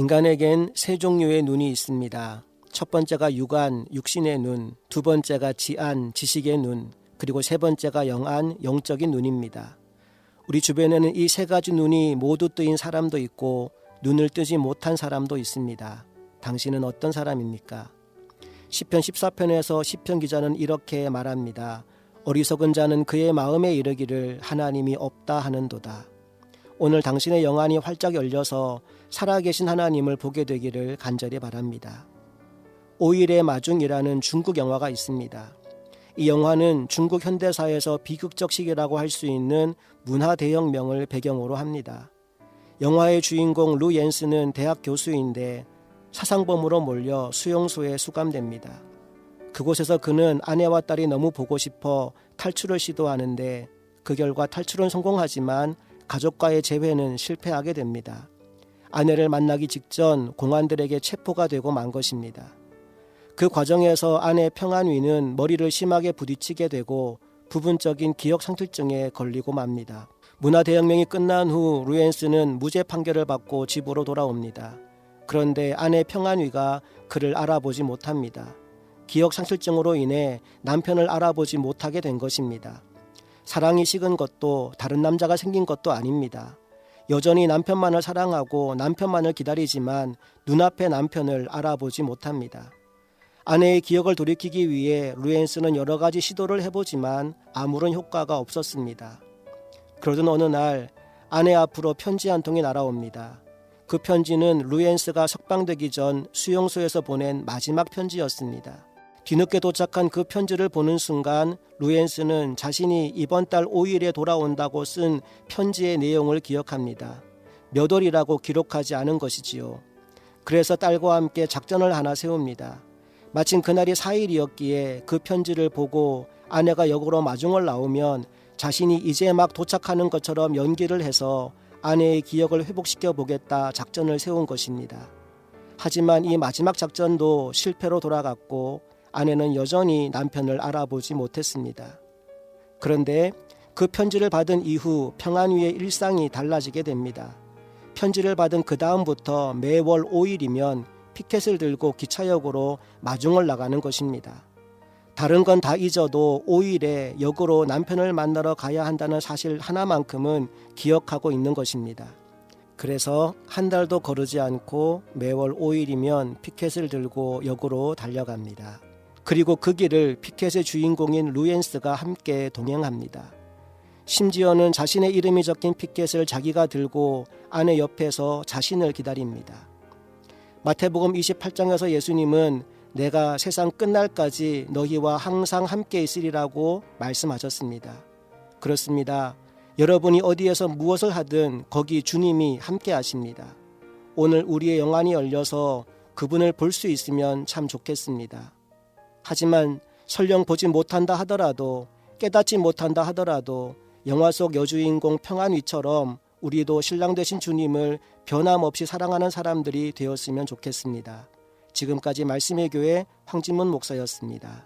인간에겐 세 종류의 눈이 있습니다. 첫 번째가 육안, 육신의 눈, 두 번째가 지안, 지식의 눈, 그리고 세 번째가 영안, 영적인 눈입니다. 우리 주변에는 이 세 가지 눈이 모두 뜨인 사람도 있고 눈을 뜨지 못한 사람도 있습니다. 당신은 어떤 사람입니까? 시편 14편에서 시편 기자는 이렇게 말합니다. 어리석은 자는 그의 마음에 이르기를 하나님이 없다 하는도다. 오늘 당신의 영안이 활짝 열려서 살아계신 하나님을 보게 되기를 간절히 바랍니다. 오일의 마중이라는 중국 영화가 있습니다. 이 영화는 중국 현대사에서 비극적 시기라고 할 수 있는 문화 대혁명을 배경으로 합니다. 영화의 주인공 루 옌스는 대학 교수인데 사상범으로 몰려 수용소에 수감됩니다. 그곳에서 그는 아내와 딸이 너무 보고 싶어 탈출을 시도하는데 그 결과 탈출은 성공하지만 가족과의 재회는 실패하게 됩니다. 아내를 만나기 직전 공안들에게 체포가 되고 만 것입니다. 그 과정에서 아내 평안위는 머리를 심하게 부딪히게 되고 부분적인 기억 상실증에 걸리고 맙니다. 문화대혁명이 끝난 후 루엔스는 무죄 판결을 받고 집으로 돌아옵니다. 그런데 아내 평안위가 그를 알아보지 못합니다. 기억 상실증으로 인해 남편을 알아보지 못하게 된 것입니다. 사랑이 식은 것도 다른 남자가 생긴 것도 아닙니다. 여전히 남편만을 사랑하고 남편만을 기다리지만 눈앞의 남편을 알아보지 못합니다. 아내의 기억을 돌이키기 위해 루엔스는 여러 가지 시도를 해보지만 아무런 효과가 없었습니다. 그러던 어느 날 아내 앞으로 편지 한 통이 날아옵니다. 그 편지는 루엔스가 석방되기 전 수용소에서 보낸 마지막 편지였습니다. 뒤늦게 도착한 그 편지를 보는 순간 루엔스는 자신이 이번 달 5일에 돌아온다고 쓴 편지의 내용을 기억합니다. 몇 월이라고 기록하지 않은 것이지요. 그래서 딸과 함께 작전을 하나 세웁니다. 마침 그날이 4일이었기에 그 편지를 보고 아내가 역으로 마중을 나오면 자신이 이제 막 도착하는 것처럼 연기를 해서 아내의 기억을 회복시켜 보겠다 작전을 세운 것입니다. 하지만 이 마지막 작전도 실패로 돌아갔고 아내는 여전히 남편을 알아보지 못했습니다. 그런데 그 편지를 받은 이후 평안위의 일상이 달라지게 됩니다. 편지를 받은 그 다음부터 매월 5일이면 피켓을 들고 기차역으로 마중을 나가는 것입니다. 다른 건 다 잊어도 5일에 역으로 남편을 만나러 가야 한다는 사실 하나만큼은 기억하고 있는 것입니다. 그래서 한 달도 거르지 않고 매월 5일이면 피켓을 들고 역으로 달려갑니다. 그리고 그 길을 피켓의 주인공인 루엔스가 함께 동행합니다. 심지어는 자신의 이름이 적힌 피켓을 자기가 들고 아내 옆에서 자신을 기다립니다. 마태복음 28장에서 예수님은 내가 세상 끝날까지 너희와 항상 함께 있으리라고 말씀하셨습니다. 그렇습니다. 여러분이 어디에서 무엇을 하든 거기 주님이 함께 하십니다. 오늘 우리의 영안이 열려서 그분을 볼 수 있으면 참 좋겠습니다. 하지만 설령 보지 못한다 하더라도 깨닫지 못한다 하더라도 영화 속 여주인공 평안위처럼 우리도 신랑 되신 주님을 변함없이 사랑하는 사람들이 되었으면 좋겠습니다. 지금까지 말씀의 교회 황진문 목사였습니다.